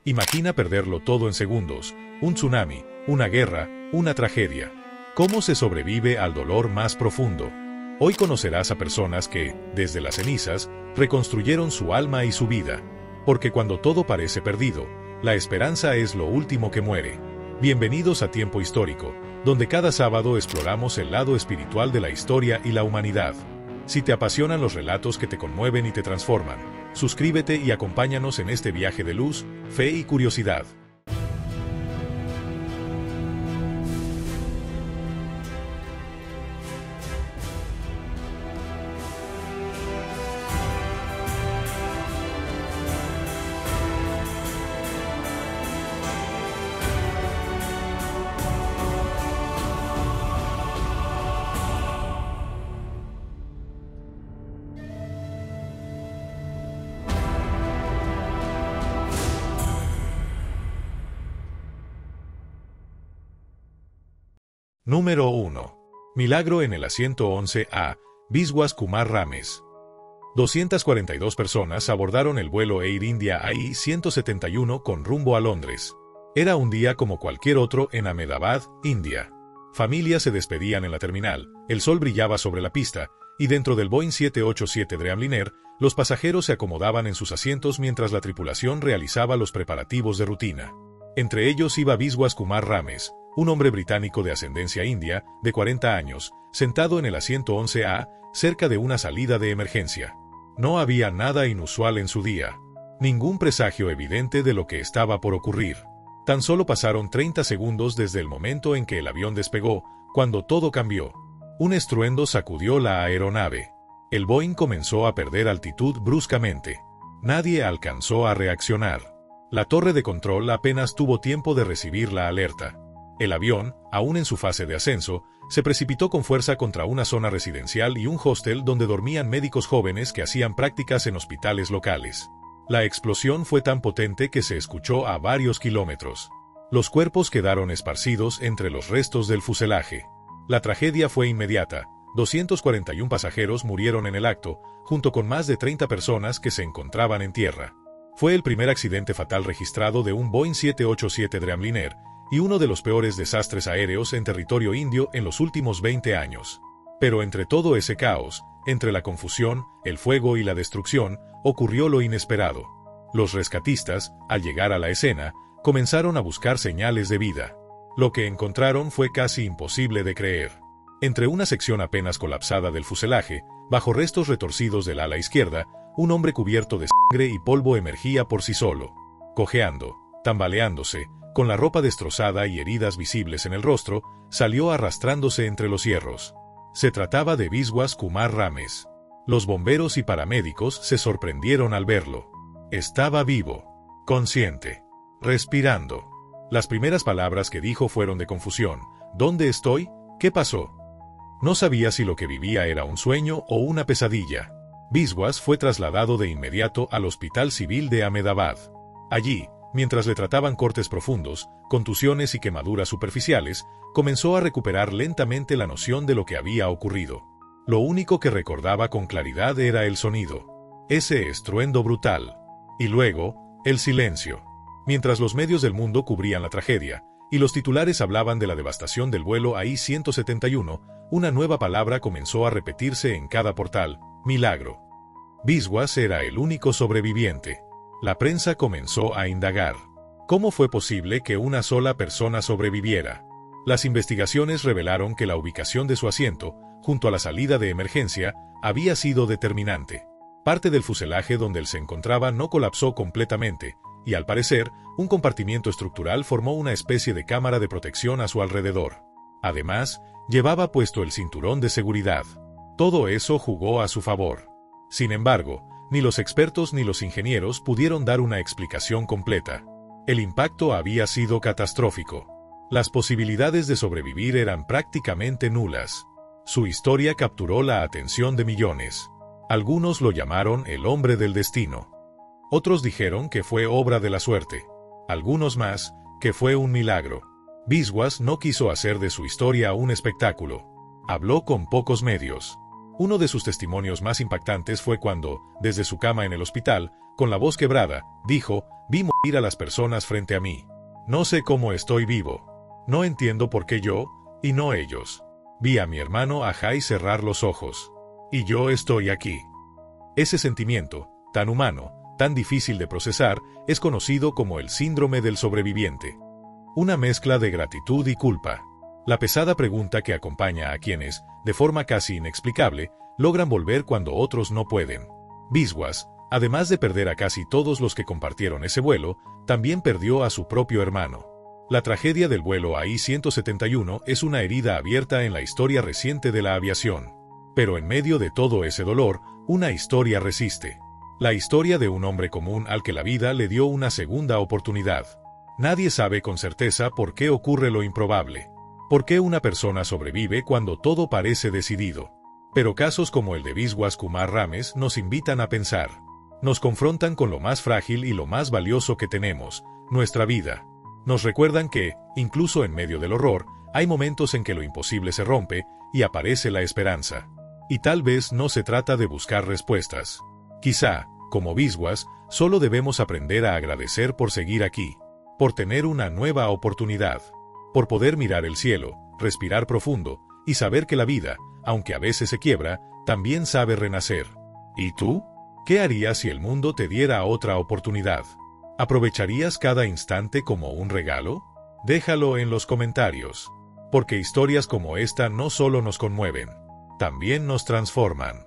Imagina perderlo todo en segundos, un tsunami, una guerra, una tragedia. ¿Cómo se sobrevive al dolor más profundo? Hoy conocerás a personas que, desde las cenizas, reconstruyeron su alma y su vida. Porque cuando todo parece perdido, la esperanza es lo último que muere. Bienvenidos a Tiempo Histórico, donde cada sábado exploramos el lado espiritual de la historia y la humanidad. Si te apasionan los relatos que te conmueven y te transforman, suscríbete y acompáñanos en este viaje de luz, fe y curiosidad. Número 1. Milagro en el asiento 11A, Biswas Kumar Rames. 242 personas abordaron el vuelo Air India AI-171 con rumbo a Londres. Era un día como cualquier otro en Ahmedabad, India. Familias se despedían en la terminal, el sol brillaba sobre la pista, y dentro del Boeing 787 Dreamliner, los pasajeros se acomodaban en sus asientos mientras la tripulación realizaba los preparativos de rutina. Entre ellos iba Biswas Kumar Rames, un hombre británico de ascendencia india, de 40 años, sentado en el asiento 11A, cerca de una salida de emergencia. No había nada inusual en su día. Ningún presagio evidente de lo que estaba por ocurrir. Tan solo pasaron 30 segundos desde el momento en que el avión despegó, cuando todo cambió. Un estruendo sacudió la aeronave. El Boeing comenzó a perder altitud bruscamente. Nadie alcanzó a reaccionar. La torre de control apenas tuvo tiempo de recibir la alerta. El avión, aún en su fase de ascenso, se precipitó con fuerza contra una zona residencial y un hostel donde dormían médicos jóvenes que hacían prácticas en hospitales locales. La explosión fue tan potente que se escuchó a varios kilómetros. Los cuerpos quedaron esparcidos entre los restos del fuselaje. La tragedia fue inmediata. 241 pasajeros murieron en el acto, junto con más de 30 personas que se encontraban en tierra. Fue el primer accidente fatal registrado de un Boeing 787 Dreamliner, y uno de los peores desastres aéreos en territorio indio en los últimos 20 años. Pero entre todo ese caos, entre la confusión, el fuego y la destrucción, ocurrió lo inesperado. Los rescatistas, al llegar a la escena, comenzaron a buscar señales de vida. Lo que encontraron fue casi imposible de creer. Entre una sección apenas colapsada del fuselaje, bajo restos retorcidos del ala izquierda, un hombre cubierto de sangre y polvo emergía por sí solo. Cojeando, tambaleándose, con la ropa destrozada y heridas visibles en el rostro, salió arrastrándose entre los hierros. Se trataba de Biswas Kumar Rames. Los bomberos y paramédicos se sorprendieron al verlo. Estaba vivo, consciente, respirando. Las primeras palabras que dijo fueron de confusión. ¿Dónde estoy? ¿Qué pasó? No sabía si lo que vivía era un sueño o una pesadilla. Biswas fue trasladado de inmediato al Hospital Civil de Ahmedabad. Allí, mientras le trataban cortes profundos, contusiones y quemaduras superficiales, comenzó a recuperar lentamente la noción de lo que había ocurrido. Lo único que recordaba con claridad era el sonido. Ese estruendo brutal. Y luego, el silencio. Mientras los medios del mundo cubrían la tragedia, y los titulares hablaban de la devastación del vuelo AI-171, una nueva palabra comenzó a repetirse en cada portal: milagro. Biswas era el único sobreviviente. La prensa comenzó a indagar. ¿Cómo fue posible que una sola persona sobreviviera? Las investigaciones revelaron que la ubicación de su asiento, junto a la salida de emergencia, había sido determinante. Parte del fuselaje donde él se encontraba no colapsó completamente, y al parecer, un compartimiento estructural formó una especie de cámara de protección a su alrededor. Además, llevaba puesto el cinturón de seguridad. Todo eso jugó a su favor. Sin embargo, ni los expertos ni los ingenieros pudieron dar una explicación completa. El impacto había sido catastrófico. Las posibilidades de sobrevivir eran prácticamente nulas. Su historia capturó la atención de millones. Algunos lo llamaron el hombre del destino. Otros dijeron que fue obra de la suerte. Algunos más, que fue un milagro. Biswas no quiso hacer de su historia un espectáculo. Habló con pocos medios. Uno de sus testimonios más impactantes fue cuando, desde su cama en el hospital, con la voz quebrada, dijo: «Vi morir a las personas frente a mí. No sé cómo estoy vivo. No entiendo por qué yo, y no ellos. Vi a mi hermano Ajay cerrar los ojos. Y yo estoy aquí». Ese sentimiento, tan humano, tan difícil de procesar, es conocido como el síndrome del sobreviviente. Una mezcla de gratitud y culpa. La pesada pregunta que acompaña a quienes, de forma casi inexplicable, logran volver cuando otros no pueden. Biswas, además de perder a casi todos los que compartieron ese vuelo, también perdió a su propio hermano. La tragedia del vuelo AI-171 es una herida abierta en la historia reciente de la aviación. Pero en medio de todo ese dolor, una historia resiste. La historia de un hombre común al que la vida le dio una segunda oportunidad. Nadie sabe con certeza por qué ocurre lo improbable. ¿Por qué una persona sobrevive cuando todo parece decidido? Pero casos como el de Biswas Kumar Rames nos invitan a pensar. Nos confrontan con lo más frágil y lo más valioso que tenemos, nuestra vida. Nos recuerdan que, incluso en medio del horror, hay momentos en que lo imposible se rompe y aparece la esperanza. Y tal vez no se trata de buscar respuestas. Quizá, como Biswas, solo debemos aprender a agradecer por seguir aquí, por tener una nueva oportunidad, por poder mirar el cielo, respirar profundo y saber que la vida, aunque a veces se quiebra, también sabe renacer. ¿Y tú? ¿Qué harías si el mundo te diera otra oportunidad? ¿Aprovecharías cada instante como un regalo? Déjalo en los comentarios, porque historias como esta no solo nos conmueven, también nos transforman.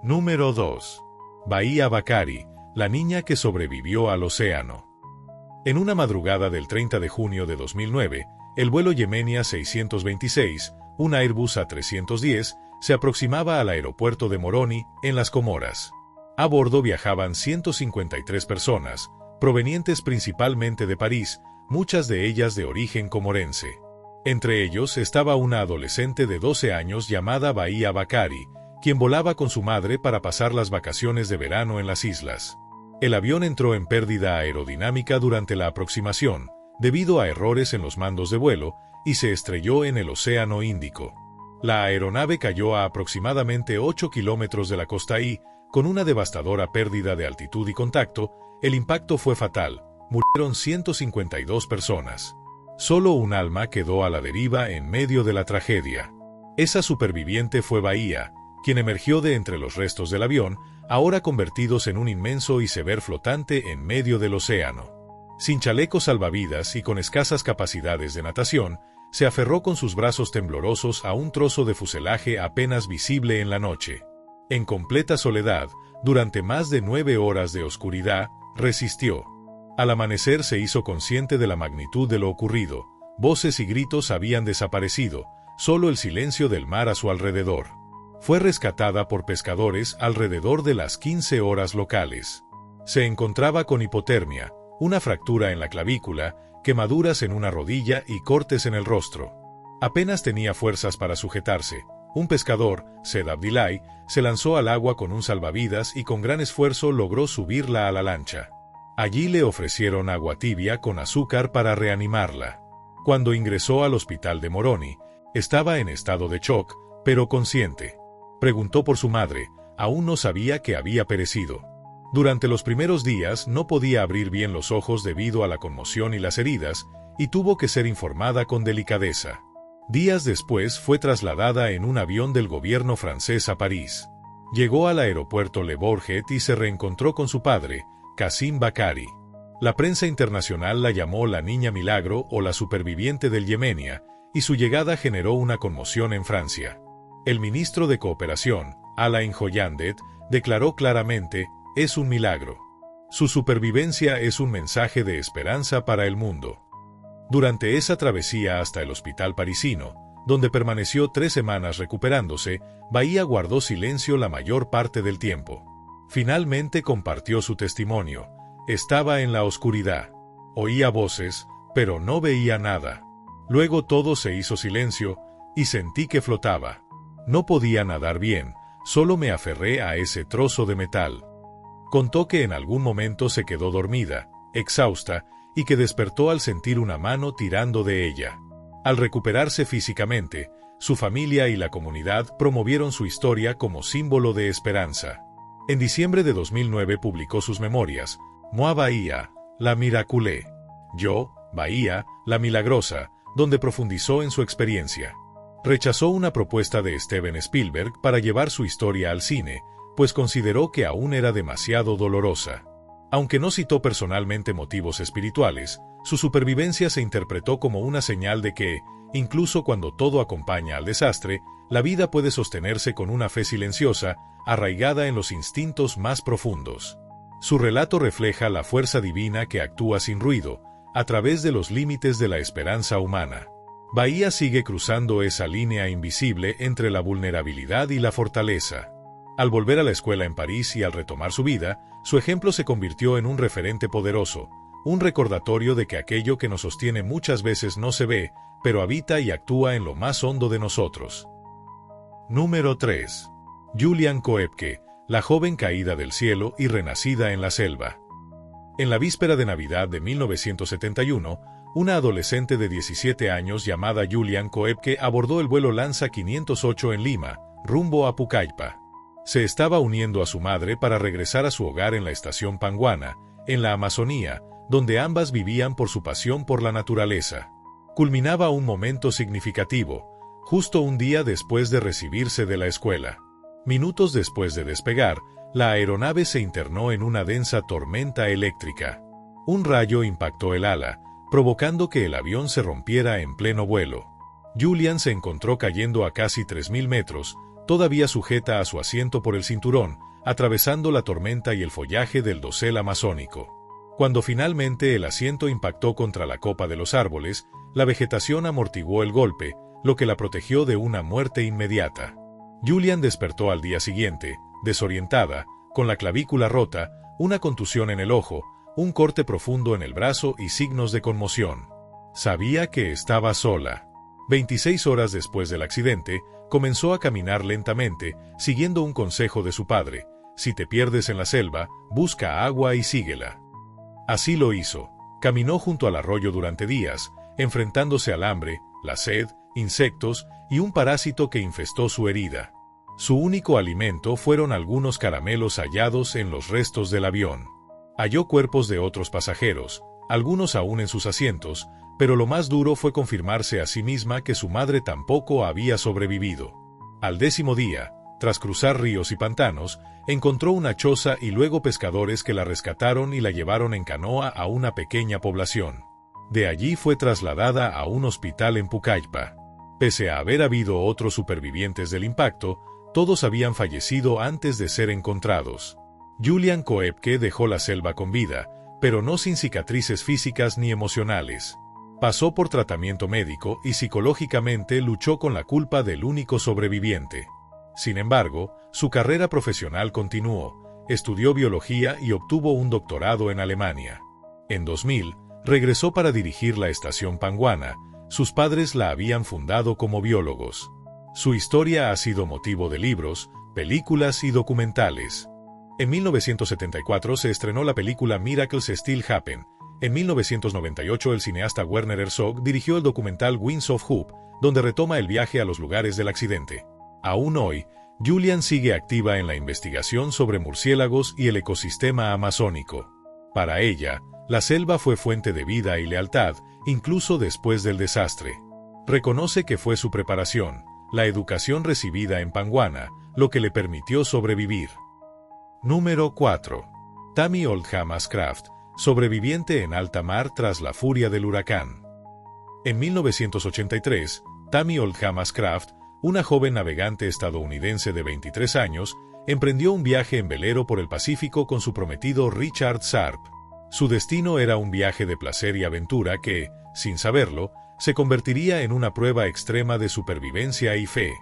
Número 2. Bahía Bakari, la niña que sobrevivió al océano. En una madrugada del 30 de junio de 2009, el vuelo Yemenia 626, un Airbus A310, se aproximaba al aeropuerto de Moroni, en las Comoras. A bordo viajaban 153 personas, provenientes principalmente de París, muchas de ellas de origen comorense. Entre ellos estaba una adolescente de 12 años llamada Bahía Bakari, quien volaba con su madre para pasar las vacaciones de verano en las islas. El avión entró en pérdida aerodinámica durante la aproximación, debido a errores en los mandos de vuelo, y se estrelló en el Océano Índico. La aeronave cayó a aproximadamente 8 kilómetros de la costa y, con una devastadora pérdida de altitud y contacto, el impacto fue fatal, murieron 152 personas. Solo un alma quedó a la deriva en medio de la tragedia. Esa superviviente fue Bahía, quien emergió de entre los restos del avión, ahora convertidos en un inmenso iceberg flotante en medio del océano. Sin chalecos salvavidas y con escasas capacidades de natación, se aferró con sus brazos temblorosos a un trozo de fuselaje apenas visible en la noche. En completa soledad, durante más de 9 horas de oscuridad, resistió. Al amanecer se hizo consciente de la magnitud de lo ocurrido. Voces y gritos habían desaparecido, solo el silencio del mar a su alrededor. Fue rescatada por pescadores alrededor de las 15 horas locales. Se encontraba con hipotermia, una fractura en la clavícula, quemaduras en una rodilla y cortes en el rostro. Apenas tenía fuerzas para sujetarse. Un pescador, Sed Abdilai, se lanzó al agua con un salvavidas y con gran esfuerzo logró subirla a la lancha. Allí le ofrecieron agua tibia con azúcar para reanimarla. Cuando ingresó al hospital de Moroni, estaba en estado de shock, pero consciente. Preguntó por su madre, aún no sabía que había perecido. Durante los primeros días no podía abrir bien los ojos debido a la conmoción y las heridas, y tuvo que ser informada con delicadeza. Días después fue trasladada en un avión del gobierno francés a París. Llegó al aeropuerto Le Bourget y se reencontró con su padre, Kassim Bakari. La prensa internacional la llamó la Niña Milagro o la superviviente del Yemenia, y su llegada generó una conmoción en Francia. El ministro de Cooperación, Alain Joyandet, declaró claramente: «Es un milagro. Su supervivencia es un mensaje de esperanza para el mundo». Durante esa travesía hasta el hospital parisino, donde permaneció 3 semanas recuperándose, Bahía guardó silencio la mayor parte del tiempo. Finalmente compartió su testimonio. Estaba en la oscuridad. Oía voces, pero no veía nada. Luego todo se hizo silencio, y sentí que flotaba. No podía nadar bien, solo me aferré a ese trozo de metal. Contó que en algún momento se quedó dormida, exhausta, y que despertó al sentir una mano tirando de ella. Al recuperarse físicamente, Su familia y la comunidad promovieron su historia como símbolo de esperanza. En diciembre de 2009 publicó sus memorias, Moi Bahía, la Miraculé. Yo, Bahía, la Milagrosa, donde profundizó en su experiencia. Rechazó una propuesta de Steven Spielberg para llevar su historia al cine, pues consideró que aún era demasiado dolorosa. Aunque no citó personalmente motivos espirituales, su supervivencia se interpretó como una señal de que, incluso cuando todo acompaña al desastre, la vida puede sostenerse con una fe silenciosa, arraigada en los instintos más profundos. Su relato refleja la fuerza divina que actúa sin ruido, a través de los límites de la esperanza humana. Bahía sigue cruzando esa línea invisible entre la vulnerabilidad y la fortaleza. Al volver a la escuela en París y al retomar su vida, su ejemplo se convirtió en un referente poderoso, un recordatorio de que aquello que nos sostiene muchas veces no se ve, pero habita y actúa en lo más hondo de nosotros. Número 3. Julian Koepke, la joven caída del cielo y renacida en la selva. En la víspera de Navidad de 1971, una adolescente de 17 años llamada Julian Koepke abordó el vuelo Lanza 508 en Lima, rumbo a Pucallpa. Se estaba uniendo a su madre para regresar a su hogar en la estación Panguana, en la Amazonía, donde ambas vivían por su pasión por la naturaleza. Culminaba un momento significativo, justo un día después de recibirse de la escuela. Minutos después de despegar, la aeronave se internó en una densa tormenta eléctrica. Un rayo impactó el ala, provocando que el avión se rompiera en pleno vuelo. Julian se encontró cayendo a casi 3.000 metros, todavía sujeta a su asiento por el cinturón, atravesando la tormenta y el follaje del dosel amazónico. Cuando finalmente el asiento impactó contra la copa de los árboles, la vegetación amortiguó el golpe, lo que la protegió de una muerte inmediata. Julian despertó al día siguiente, desorientada, con la clavícula rota, una contusión en el ojo, un corte profundo en el brazo y signos de conmoción. Sabía que estaba sola. 26 horas después del accidente, comenzó a caminar lentamente, siguiendo un consejo de su padre: si te pierdes en la selva, busca agua y síguela. Así lo hizo. Caminó junto al arroyo durante días, enfrentándose al hambre, la sed, insectos y un parásito que infestó su herida. Su único alimento fueron algunos caramelos hallados en los restos del avión. Halló cuerpos de otros pasajeros, algunos aún en sus asientos, pero lo más duro fue confirmarse a sí misma que su madre tampoco había sobrevivido. Al 10º día, tras cruzar ríos y pantanos, encontró una choza y luego pescadores que la rescataron y la llevaron en canoa a una pequeña población. De allí fue trasladada a un hospital en Pucallpa. Pese a haber habido otros supervivientes del impacto, todos habían fallecido antes de ser encontrados. Julian Koepke dejó la selva con vida, pero no sin cicatrices físicas ni emocionales. Pasó por tratamiento médico y psicológicamente luchó con la culpa del único sobreviviente. Sin embargo, su carrera profesional continuó, estudió biología y obtuvo un doctorado en Alemania. En 2000, regresó para dirigir la estación Panguana. Sus padres la habían fundado como biólogos. Su historia ha sido motivo de libros, películas y documentales. En 1974 se estrenó la película Miracles Still Happen. En 1998 el cineasta Werner Herzog dirigió el documental Wings of Hope, donde retoma el viaje a los lugares del accidente. Aún hoy, Julian sigue activa en la investigación sobre murciélagos y el ecosistema amazónico. Para ella, la selva fue fuente de vida y lealtad, incluso después del desastre. Reconoce que fue su preparación, la educación recibida en Panguana, lo que le permitió sobrevivir. Número 4. Tammy Oldham Ashcraft, sobreviviente en alta mar tras la furia del huracán. En 1983, Tammy Oldham Ashcraft, una joven navegante estadounidense de 23 años, emprendió un viaje en velero por el Pacífico con su prometido Richard Sharp. Su destino era un viaje de placer y aventura que, sin saberlo, se convertiría en una prueba extrema de supervivencia y fe.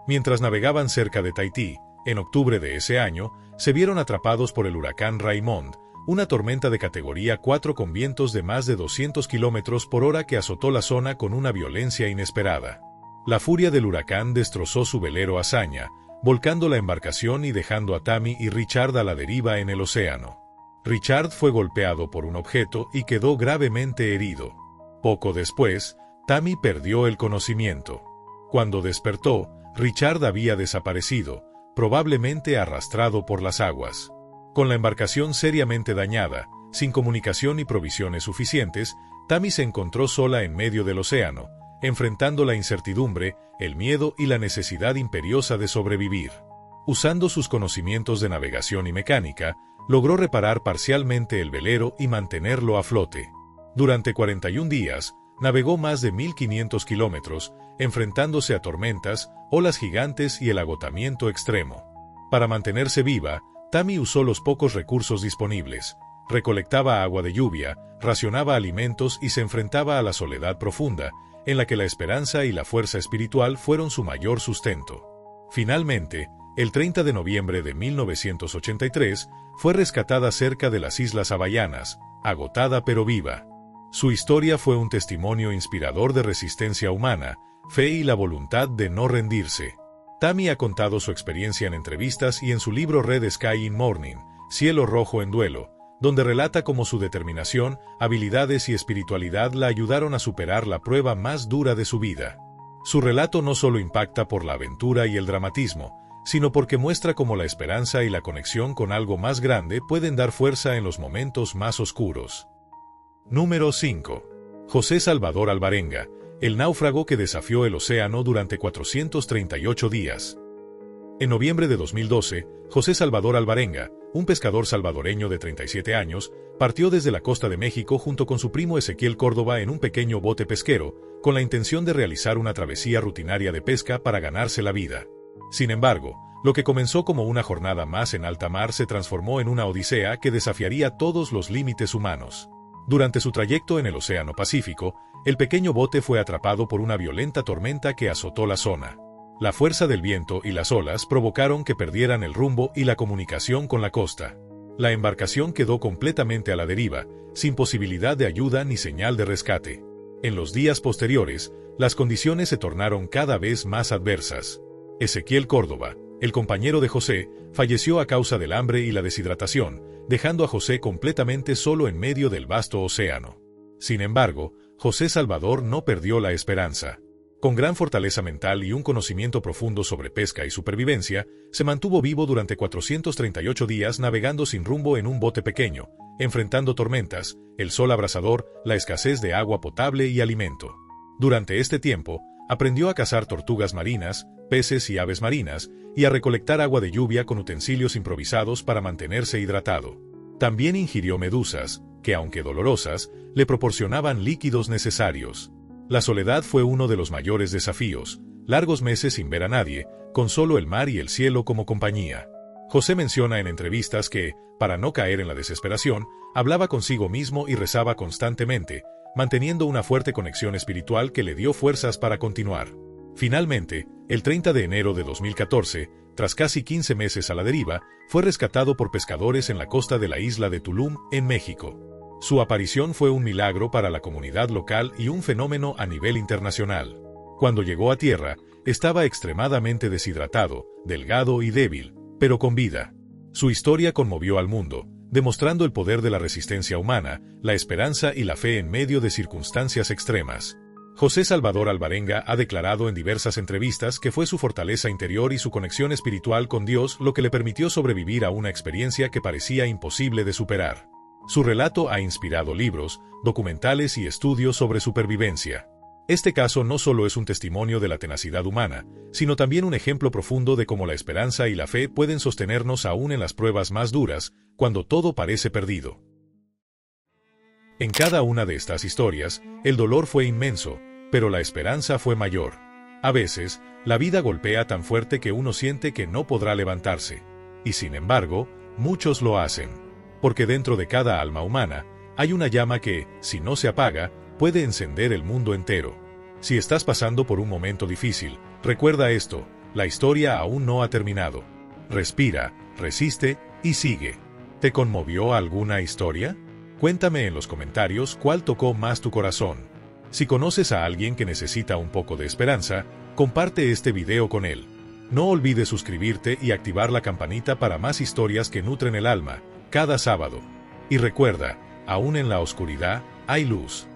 Mientras navegaban cerca de Tahití, en octubre de ese año, se vieron atrapados por el huracán Raymond, una tormenta de categoría 4 con vientos de más de 200 km por hora que azotó la zona con una violencia inesperada. La furia del huracán destrozó su velero Hazaña, volcando la embarcación y dejando a Tammy y Richard a la deriva en el océano. Richard fue golpeado por un objeto y quedó gravemente herido. Poco después, Tammy perdió el conocimiento. Cuando despertó, Richard había desaparecido, probablemente arrastrado por las aguas. Con la embarcación seriamente dañada, sin comunicación y provisiones suficientes, Tammy se encontró sola en medio del océano, enfrentando la incertidumbre, el miedo y la necesidad imperiosa de sobrevivir. Usando sus conocimientos de navegación y mecánica, logró reparar parcialmente el velero y mantenerlo a flote. Durante 41 días, navegó más de 1.500 kilómetros, enfrentándose a tormentas, olas gigantes y el agotamiento extremo. Para mantenerse viva, Tammy usó los pocos recursos disponibles, recolectaba agua de lluvia, racionaba alimentos y se enfrentaba a la soledad profunda, en la que la esperanza y la fuerza espiritual fueron su mayor sustento. Finalmente, el 30 de noviembre de 1983, fue rescatada cerca de las Islas Hawaianas, agotada pero viva. Su historia fue un testimonio inspirador de resistencia humana, fe y la voluntad de no rendirse. Tammy ha contado su experiencia en entrevistas y en su libro Red Sky in Mourning, Cielo Rojo en Duelo, donde relata cómo su determinación, habilidades y espiritualidad la ayudaron a superar la prueba más dura de su vida. Su relato no solo impacta por la aventura y el dramatismo, sino porque muestra cómo la esperanza y la conexión con algo más grande pueden dar fuerza en los momentos más oscuros. Número 5. José Salvador Alvarenga, el náufrago que desafió el océano durante 438 días. En noviembre de 2012, José Salvador Alvarenga, un pescador salvadoreño de 37 años, partió desde la costa de México junto con su primo Ezequiel Córdoba en un pequeño bote pesquero, con la intención de realizar una travesía rutinaria de pesca para ganarse la vida. Sin embargo, lo que comenzó como una jornada más en alta mar se transformó en una odisea que desafiaría todos los límites humanos. Durante su trayecto en el Océano Pacífico, el pequeño bote fue atrapado por una violenta tormenta que azotó la zona. La fuerza del viento y las olas provocaron que perdieran el rumbo y la comunicación con la costa. La embarcación quedó completamente a la deriva, sin posibilidad de ayuda ni señal de rescate. En los días posteriores, las condiciones se tornaron cada vez más adversas. Ezequiel Córdoba, el compañero de José, falleció a causa del hambre y la deshidratación, dejando a José completamente solo en medio del vasto océano. Sin embargo, José Salvador no perdió la esperanza. Con gran fortaleza mental y un conocimiento profundo sobre pesca y supervivencia, se mantuvo vivo durante 438 días navegando sin rumbo en un bote pequeño, enfrentando tormentas, el sol abrasador, la escasez de agua potable y alimento. Durante este tiempo, aprendió a cazar tortugas marinas, peces y aves marinas, y a recolectar agua de lluvia con utensilios improvisados para mantenerse hidratado. También ingirió medusas, que aunque dolorosas, le proporcionaban líquidos necesarios. La soledad fue uno de los mayores desafíos, largos meses sin ver a nadie, con solo el mar y el cielo como compañía. José menciona en entrevistas que, para no caer en la desesperación, hablaba consigo mismo y rezaba constantemente, manteniendo una fuerte conexión espiritual que le dio fuerzas para continuar. Finalmente, el 30 de enero de 2014, tras casi 15 meses a la deriva, fue rescatado por pescadores en la costa de la isla de Tulum, en México. Su aparición fue un milagro para la comunidad local y un fenómeno a nivel internacional. Cuando llegó a tierra, estaba extremadamente deshidratado, delgado y débil, pero con vida. Su historia conmovió al mundo, demostrando el poder de la resistencia humana, la esperanza y la fe en medio de circunstancias extremas. José Salvador Alvarenga ha declarado en diversas entrevistas que fue su fortaleza interior y su conexión espiritual con Dios lo que le permitió sobrevivir a una experiencia que parecía imposible de superar. Su relato ha inspirado libros, documentales y estudios sobre supervivencia. Este caso no solo es un testimonio de la tenacidad humana, sino también un ejemplo profundo de cómo la esperanza y la fe pueden sostenernos aún en las pruebas más duras, cuando todo parece perdido. En cada una de estas historias, el dolor fue inmenso, pero la esperanza fue mayor. A veces, la vida golpea tan fuerte que uno siente que no podrá levantarse. Y sin embargo, muchos lo hacen. Porque dentro de cada alma humana, hay una llama que, si no se apaga, puede encender el mundo entero. Si estás pasando por un momento difícil, recuerda esto, la historia aún no ha terminado. Respira, resiste y sigue. ¿Te conmovió alguna historia? Cuéntame en los comentarios cuál tocó más tu corazón. Si conoces a alguien que necesita un poco de esperanza, comparte este video con él. No olvides suscribirte y activar la campanita para más historias que nutren el alma, cada sábado. Y recuerda, aún en la oscuridad, hay luz.